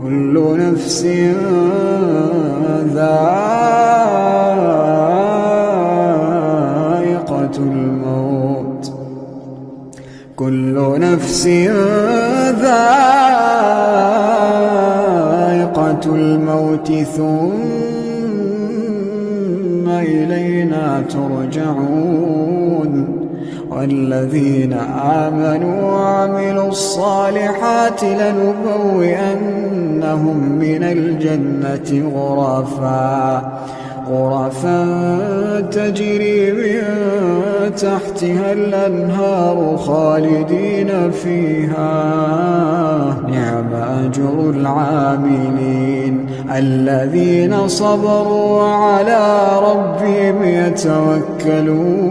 كل نفس ذائقة الموت كل نفس ذائقة الموت ثم إلينا ترجعون والذين آمنوا وعملوا الصالحات لنبوئنهم من الجنة غرفا تجري من تحتها الأنهار خالدين فيها نعم أجر العاملين الذين صبروا وعلى ربهم يتوكلون